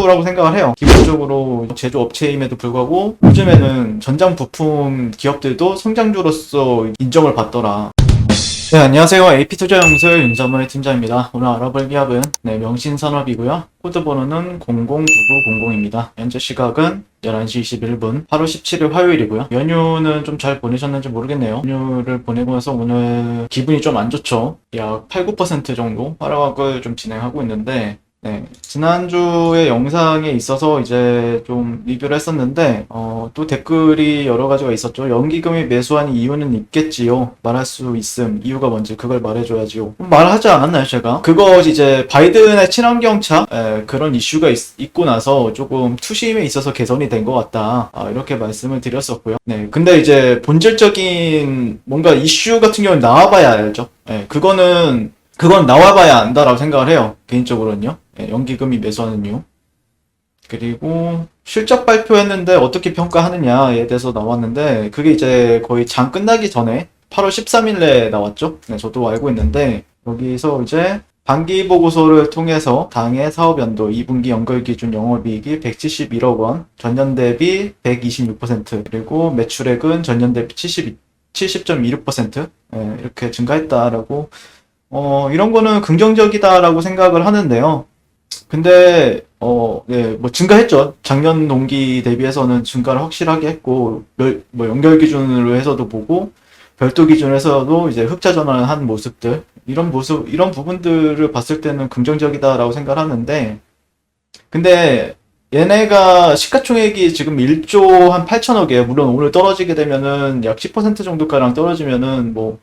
성장주라고 생각을 해요. 기본적으로 제조업체임에도 불구하고 요즘에는 전장 부품 기업들도 성장주로서 인정을 받더라. 네, 안녕하세요. AP투자연구소의 윤점의 팀장입니다. 오늘 알아볼 기업은 명신산업이고요. 코드 번호는 009900입니다. 현재 시각은 11시 21분, 8월 17일 화요일이고요. 연휴는 좀 잘 보내셨는지 모르겠네요. 연휴를 보내고 나서 오늘 기분이 좀 안 좋죠. 약 8, 9% 정도 하락을 좀 진행하고 있는데, 지난주에 영상에 있어서 이제 좀 리뷰를 했었는데, 또 댓글이 여러 가지가 있었죠. 연기금이 매수한 이유는 있겠지요. 말할 수 있음. 이유가 뭔지 그걸 말해줘야지요. 말하지 않았나요, 제가? 그거 이제 바이든의 친환경차? 그런 이슈가 있고 나서 조금 투심에 있어서 개선이 된 것 같다. 이렇게 말씀을 드렸었고요. 근데 이제 본질적인 뭔가 이슈 같은 경우는 나와봐야 알죠. 그건 나와봐야 안다라고 생각을 해요. 개인적으로는요. 연기금이 매수하는 이유. 그리고 실적 발표했는데 어떻게 평가하느냐에 대해서 나왔는데 그게 이제 거의 장 끝나기 전에 8월 13일에 나왔죠. 저도 알고 있는데 여기서 이제 반기 보고서를 통해서 당해 사업연도 2분기 연결 기준 영업이익이 171억 원, 전년 대비 126%, 그리고 매출액은 전년 대비 70.26% 이렇게 증가했다라고 이런 거는 긍정적이다라고 생각을 하는데요. 근데, 뭐 증가했죠. 작년 동기 대비해서는 증가를 확실하게 했고, 연결 기준으로 해서도 보고, 별도 기준으로 해서도 이제 흑자 전환을 한 모습들, 이런 부분들을 봤을 때는 긍정적이다라고 생각을 하는데, 근데, 얘네가 시가총액이 지금 1조 한 8천억이에요. 물론 오늘 떨어지게 되면은 약 10% 정도가량 떨어지면은 뭐,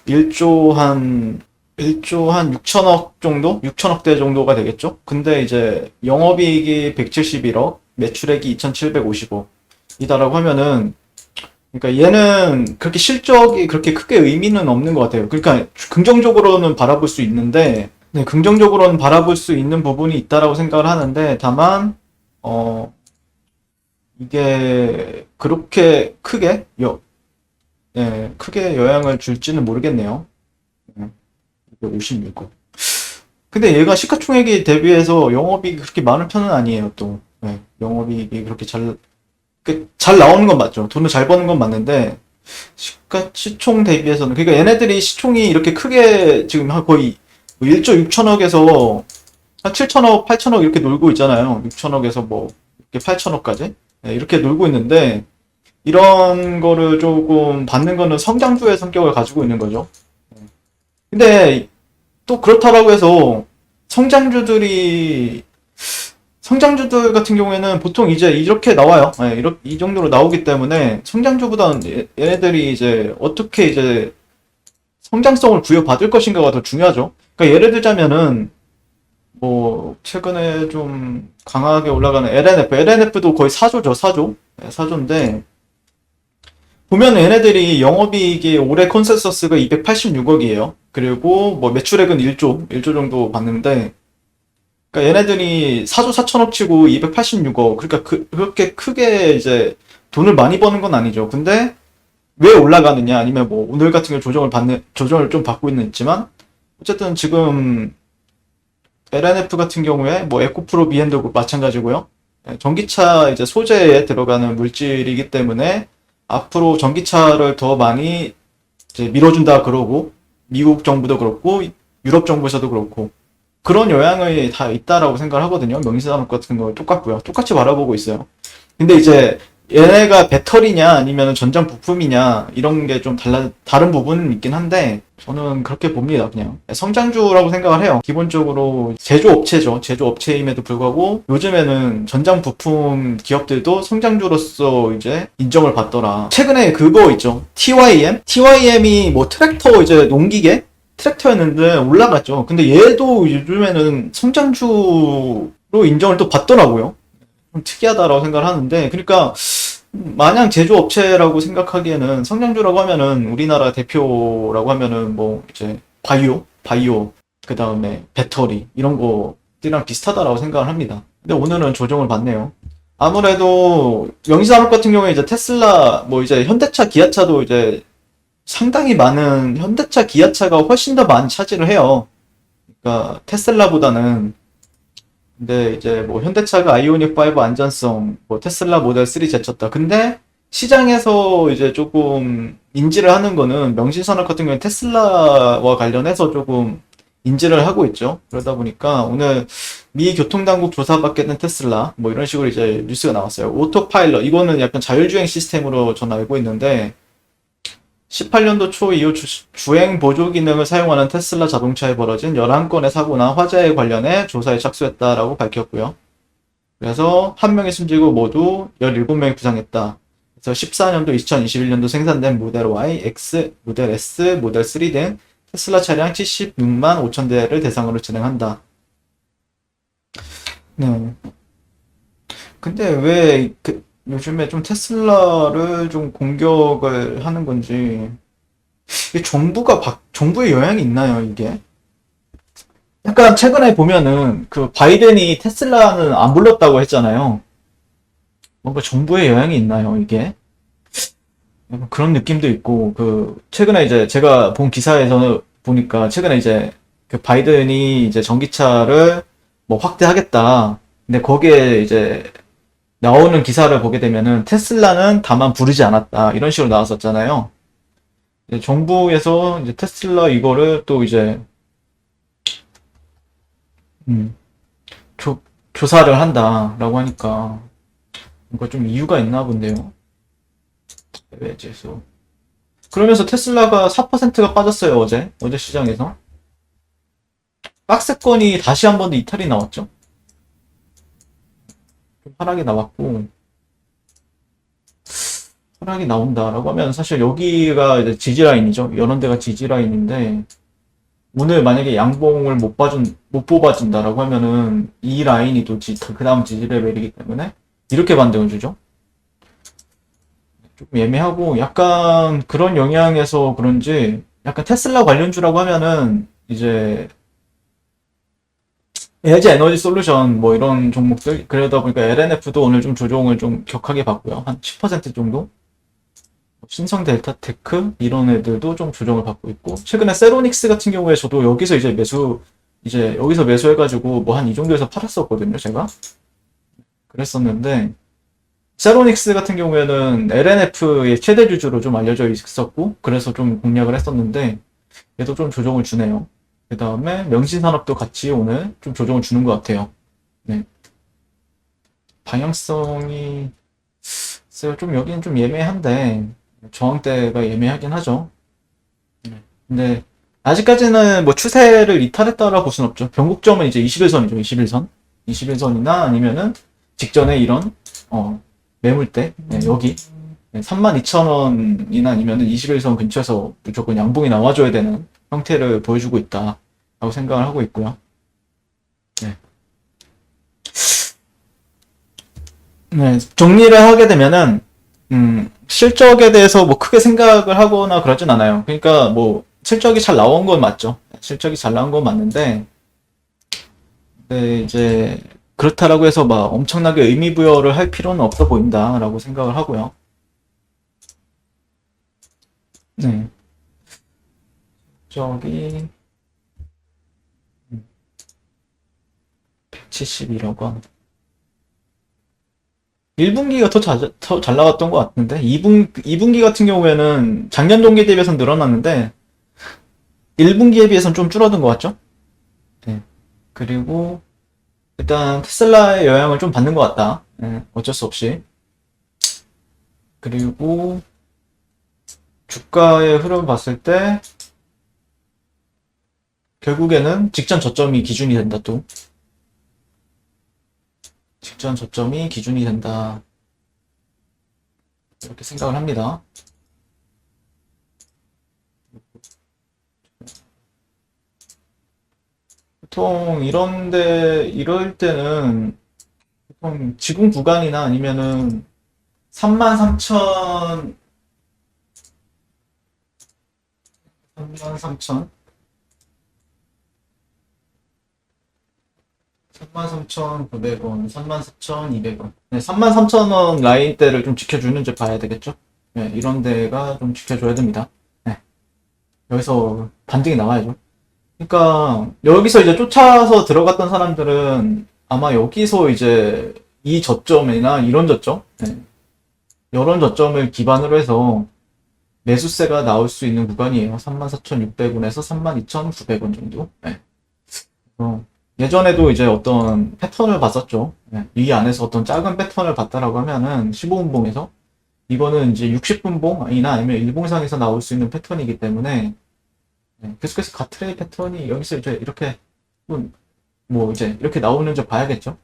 1조 한 6천억 정도? 6천억대 정도가 되겠죠? 근데 이제 영업이익이 171억, 매출액이 2,750억 이다라고 하면은, 그러니까 얘는 그렇게 실적이 그렇게 크게 의미는 없는 것 같아요. 그러니까 긍정적으로는 바라볼 수 있는데, 긍정적으로는 바라볼 수 있는 부분이 있다라고 생각을 하는데, 다만, 이게 그렇게 크게 영향을 줄지는 모르겠네요. 56억. 근데 얘가 시가총액이 대비해서 영업이익이 그렇게 많은 편은 아니에요, 또. 영업이익이 그렇게 잘 나오는 건 맞죠. 돈을 잘 버는 건 맞는데, 시총 대비해서는, 그러니까 얘네들이 시총이 이렇게 크게 지금 거의 1조 6천억에서 한 7천억, 8천억 이렇게 놀고 있잖아요. 6천억에서 뭐, 이렇게 8천억까지. 이렇게 놀고 있는데, 이런 거를 조금 받는 거는 성장주의 성격을 가지고 있는 거죠. 근데 또 그렇다라고 해서 성장주들 같은 경우에는 보통 이제 이렇게 나와요. 이 정도로 나오기 때문에 성장주보다는 얘네들이 이제 어떻게 이제 성장성을 부여받을 것인가가 더 중요하죠. 그러니까 예를 들자면은 뭐 최근에 좀 강하게 올라가는 LNF도 거의 4조죠, 4조인데 보면 얘네들이 영업이익이 올해 컨센서스가 286억이에요. 그리고 뭐 매출액은 1조 정도 봤는데, 그러니까 얘네들이 4조 4천억 치고 286억. 그러니까 그렇게 크게 이제 돈을 많이 버는 건 아니죠. 근데 왜 올라가느냐? 아니면 뭐 오늘 같은 경우 조정을 좀 받고 있지만, 어쨌든 지금 LNF 같은 경우에 뭐 에코프로 BM도 마찬가지고요. 전기차 이제 소재에 들어가는 물질이기 때문에 앞으로 전기차를 더 많이 이제 밀어준다 그러고, 미국 정부도 그렇고, 유럽 정부에서도 그렇고, 그런 영향이 다 있다라고 생각을 하거든요. 명신산업 같은 거 똑같고요. 똑같이 바라보고 있어요. 근데 이제 얘네가 배터리냐 아니면 전장 부품이냐 이런 게 좀 다른 부분은 있긴 한데 저는 그렇게 봅니다. 그냥 성장주라고 생각을 해요. 기본적으로 제조업체죠. 제조업체임에도 불구하고 요즘에는 전장 부품 기업들도 성장주로서 이제 인정을 받더라. 최근에 그거 있죠. TYM이 뭐 트랙터 이제 농기계 트랙터였는데 올라갔죠. 근데 얘도 요즘에는 성장주로 인정을 또 받더라고요. 좀 특이하다라고 생각을 하는데, 그러니까 마냥 제조업체라고 생각하기에는 성장주라고 하면은 우리나라 대표라고 하면은 뭐 이제 바이오 그 다음에 배터리 이런 거들이랑 비슷하다라고 생각을 합니다. 근데 오늘은 조정을 받네요. 아무래도 명시산업 같은 경우에 이제 테슬라 뭐 이제 현대차 기아차도 이제 상당히 많은 현대차 기아차가 훨씬 더 많이 차지를 해요. 그러니까 테슬라보다는 근데 이제 뭐 현대차가 아이오닉 5 안전성, 뭐 테슬라 모델 3 제쳤다. 근데 시장에서 이제 조금 인지를 하는 거는 명신산업 같은 경우에 테슬라와 관련해서 조금 인지를 하고 있죠. 그러다 보니까 오늘 미 교통당국 조사받게 된 테슬라 뭐 이런 식으로 이제 뉴스가 나왔어요. 오토파일럿 이거는 약간 자율주행 시스템으로 전 알고 있는데 18년도 초 이후 주행 보조 기능을 사용하는 테슬라 자동차에 벌어진 11건의 사고나 화재에 관련해 조사에 착수했다라고 밝혔고요. 그래서 한 명이 숨지고 모두 17명이 부상했다. 그래서 14년도, 2021년도 생산된 모델 Y, X, 모델 S, 모델 3 등 테슬라 차량 76만 5천 대를 대상으로 진행한다. 네. 근데 왜 요즘에 좀 테슬라를 좀 공격을 하는 건지 이게 정부의 영향이 있나요, 이게? 약간 최근에 보면은 그 바이든이 테슬라는 안 불렀다고 했잖아요. 뭔가 정부의 영향이 있나요, 이게? 약간 그런 느낌도 있고 그 최근에 이제 제가 본 기사에서 보니까 최근에 이제 그 바이든이 이제 전기차를 뭐 확대하겠다. 근데 거기에 이제 나오는 기사를 보게 되면은 테슬라는 다만 부르지 않았다. 이런 식으로 나왔었잖아요. 이제 정부에서 이제 테슬라 이거를 또 이제 음, 조사를 한다라고 하니까 뭔가 좀 이유가 있나 본데요. 해외에서. 그러면서 테슬라가 4%가 빠졌어요, 어제 시장에서. 박스권이 다시 한 번 더 이탈이 나왔죠. 좀 하락이 나왔고, 하락이 나온다라고 하면 사실 여기가 이제 지지라인이죠. 이런 데가 지지라인인데, 오늘 만약에 양봉을 못 뽑아준다라고 하면은 이 라인이 또 그 다음 지지 레벨이기 때문에 이렇게 반등을 주죠. 조금 애매하고 약간 그런 영향에서 그런지 약간 테슬라 관련주라고 하면은 이제 에지 에너지 솔루션 뭐 이런 종목들 그러다 보니까 LNF도 오늘 좀 조정을 좀 격하게 받고요. 한 10% 정도. 신성 델타 테크 이런 애들도 좀 조정을 받고 있고 최근에 세로닉스 같은 경우에 저도 여기서 이제 여기서 매수해가지고 뭐 한 이 정도에서 팔았었거든요, 제가. 그랬었는데 세로닉스 같은 경우에는 LNF의 최대 주주로 좀 알려져 있었고 그래서 좀 공략을 했었는데 얘도 좀 조정을 주네요. 그 다음에 명신산업도 같이 오늘 좀 조정을 주는 것 같아요. 네. 방향성이 좀 여기는 좀 예매한데 저항대가 예매하긴 하죠. 네. 근데 아직까지는 뭐 추세를 이탈했다라고 볼 수는 없죠. 변곡점은 이제 21선이죠. 21선. 21선이나 아니면은 직전에 이런 매물대 네, 여기 32,000원이나 아니면은 21선 근처에서 무조건 양봉이 나와줘야 되는 형태를 보여주고 있다라고 생각을 하고 있고요. 네. 네, 정리를 하게 되면은 실적에 대해서 뭐 크게 생각을 하거나 그러진 않아요. 그러니까 뭐 실적이 잘 나온 건 맞죠. 실적이 잘 나온 건 맞는데, 근데 이제 그렇다라고 해서 막 엄청나게 의미 부여를 할 필요는 없어 보인다라고 생각을 하고요. 네, 저기 171억 원. 1분기가 더 잘 나왔던 것 같은데 2분기 같은 경우에는 작년 동기 대비해서는 늘어났는데 1분기에 비해서는 좀 줄어든 것 같죠? 네. 그리고 일단 테슬라의 영향을 좀 받는 것 같다. 네, 어쩔 수 없이. 그리고 주가의 흐름 봤을 때 결국에는 직전 저점이 기준이 된다 또. 직전 저점이 기준이 된다. 이렇게 생각을 합니다. 보통 이럴 때는 보통 지금 구간이나 아니면은 33,000, 33,000, 33,900원, 34,200원. 네, 33,000원 라인대를 좀 지켜주는지 봐야 되겠죠? 네, 이런 데가 좀 지켜줘야 됩니다. 네, 여기서 반등이 나와야죠. 그러니까 여기서 이제 쫓아서 들어갔던 사람들은 아마 여기서 이제 이 저점이나 이런 저점, 네. 이런 저점을 기반으로 해서 매수세가 나올 수 있는 구간이에요. 34,600원에서 32,900원 정도. 네. 예전에도 이제 어떤 패턴을 봤었죠. 네. 이 안에서 어떤 작은 패턴을 봤다라고 하면은 15분봉에서 이거는 이제 60분봉이나 아니면 일봉상에서 나올 수 있는 패턴이기 때문에 네. 계속해서 가트레이 패턴이 여기서 이제 이렇게 뭐 이제 이렇게 나오는지 봐야겠죠.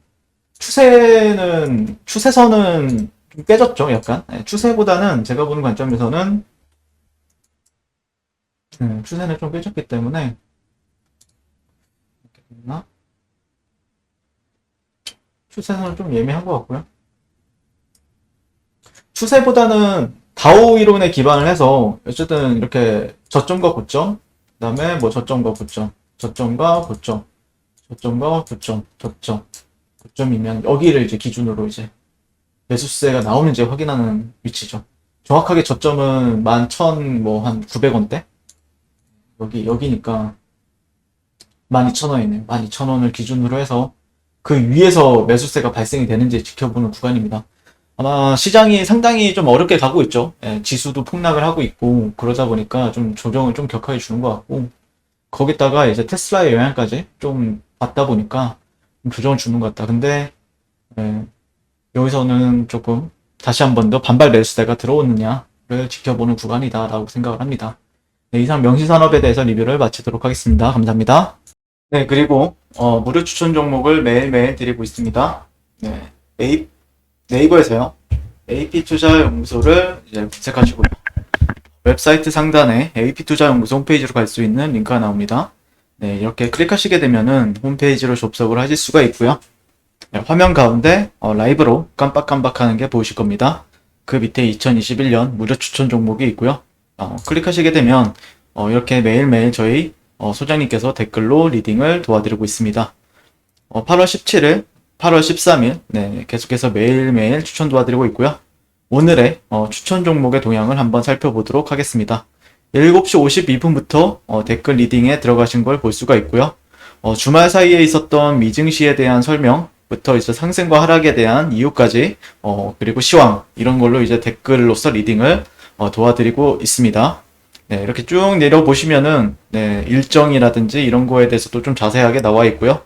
추세선은 좀 깨졌죠, 약간. 네. 추세보다는 제가 보는 관점에서는 추세는 좀 깨졌기 때문에 이렇게 됐나? 추세선은 좀 예민한 것 같고요. 추세보다는 다우 이론에 기반을 해서 어쨌든 이렇게 저점과 고점, 그다음에 뭐 저점과 고점, 저점과 고점, 저점과 고점, 저점, 고점이면 여기를 이제 기준으로 이제 매수세가 나오는지 확인하는 위치죠. 정확하게 저점은 11,000 뭐 한 900원대? 여기니까 12,000원이네요. 12,000원을 기준으로 해서 그 위에서 매수세가 발생이 되는지 지켜보는 구간입니다. 아마 시장이 상당히 좀 어렵게 가고 있죠. 예, 지수도 폭락을 하고 있고 그러다 보니까 좀 조정을 좀 격하게 주는 것 같고 거기다가 이제 테슬라의 영향까지 좀 받다 보니까 좀 조정을 주는 것 같다. 근데 예, 여기서는 조금 다시 한 번 더 반발 매수세가 들어오느냐를 지켜보는 구간이다라고 생각을 합니다. 네, 이상 명시산업에 대해서 리뷰를 마치도록 하겠습니다. 감사합니다. 네, 그리고 무료 추천 종목을 매일매일 드리고 있습니다. 네, 네이버에서요. AP투자연구소를 이제 검색하시고요. 웹사이트 상단에 AP투자연구소 홈페이지로 갈 수 있는 링크가 나옵니다. 네, 이렇게 클릭하시게 되면은 홈페이지로 접속을 하실 수가 있고요. 네, 화면 가운데 라이브로 깜빡깜빡하는 게 보이실 겁니다. 그 밑에 2021년 무료 추천 종목이 있고요. 클릭하시게 되면 이렇게 매일매일 저희 소장님께서 댓글로 리딩을 도와드리고 있습니다. 8월 17일, 8월 13일 네, 계속해서 매일매일 추천 도와드리고 있고요. 오늘의 추천 종목의 동향을 한번 살펴보도록 하겠습니다. 7시 52분부터 댓글 리딩에 들어가신 걸 볼 수가 있고요. 주말 사이에 있었던 미증시에 대한 설명부터 이제 상승과 하락에 대한 이유까지 그리고 시황 이런 걸로 이제 댓글로서 리딩을 도와드리고 있습니다. 네, 이렇게 쭉 내려보시면은 네, 일정이라든지 이런 거에 대해서도 좀 자세하게 나와 있고요.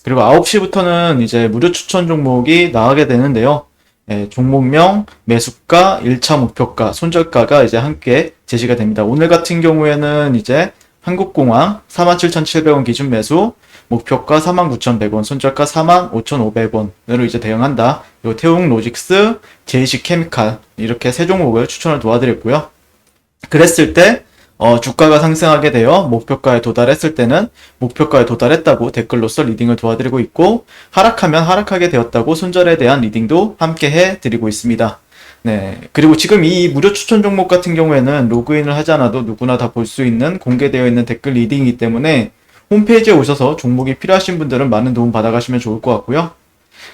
그리고 9시부터는 이제 무료 추천 종목이 나가게 되는데요. 네, 종목명, 매수가, 1차 목표가, 손절가가 이제 함께 제시가 됩니다. 오늘 같은 경우에는 이제 한국공항 47,700원 기준 매수, 목표가 49,100원, 손절가 45,500원으로 이제 대응한다. 그리고 태웅로직스, JC케미칼 이렇게 세 종목을 추천을 도와드렸고요. 그랬을 때 주가가 상승하게 되어 목표가에 도달했을 때는 목표가에 도달했다고 댓글로서 리딩을 도와드리고 있고 하락하면 하락하게 되었다고 손절에 대한 리딩도 함께 해드리고 있습니다. 네, 그리고 지금 이 무료 추천 종목 같은 경우에는 로그인을 하지 않아도 누구나 다 볼 수 있는 공개되어 있는 댓글 리딩이기 때문에 홈페이지에 오셔서 종목이 필요하신 분들은 많은 도움 받아가시면 좋을 것 같고요.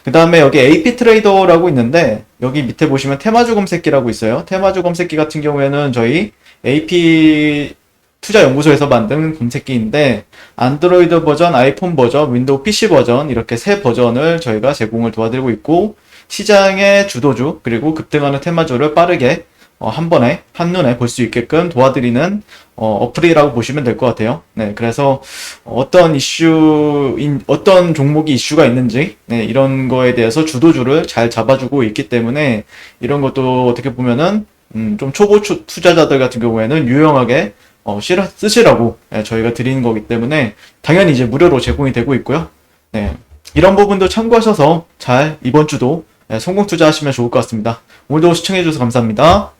그 다음에 여기 AP 트레이더라고 있는데 여기 밑에 보시면 테마주 검색기라고 있어요. 테마주 검색기 같은 경우에는 저희 AP 투자연구소에서 만든 검색기인데 안드로이드 버전, 아이폰 버전, 윈도우 PC 버전 이렇게 세 버전을 저희가 제공을 도와드리고 있고 시장의 주도주 그리고 급등하는 테마주를 빠르게 한 번에 한눈에 볼 수 있게끔 도와드리는 어플이라고 보시면 될 것 같아요. 네, 그래서 어떤 어떤 종목이 이슈가 있는지 네, 이런 거에 대해서 주도주를 잘 잡아주고 있기 때문에 이런 것도 어떻게 보면은 좀 초보 투자자들 같은 경우에는 유용하게 쓰시라고 저희가 드리는 거기 때문에 당연히 이제 무료로 제공이 되고 있고요. 네, 이런 부분도 참고하셔서 잘 이번 주도 성공 투자하시면 좋을 것 같습니다. 오늘도 시청해주셔서 감사합니다.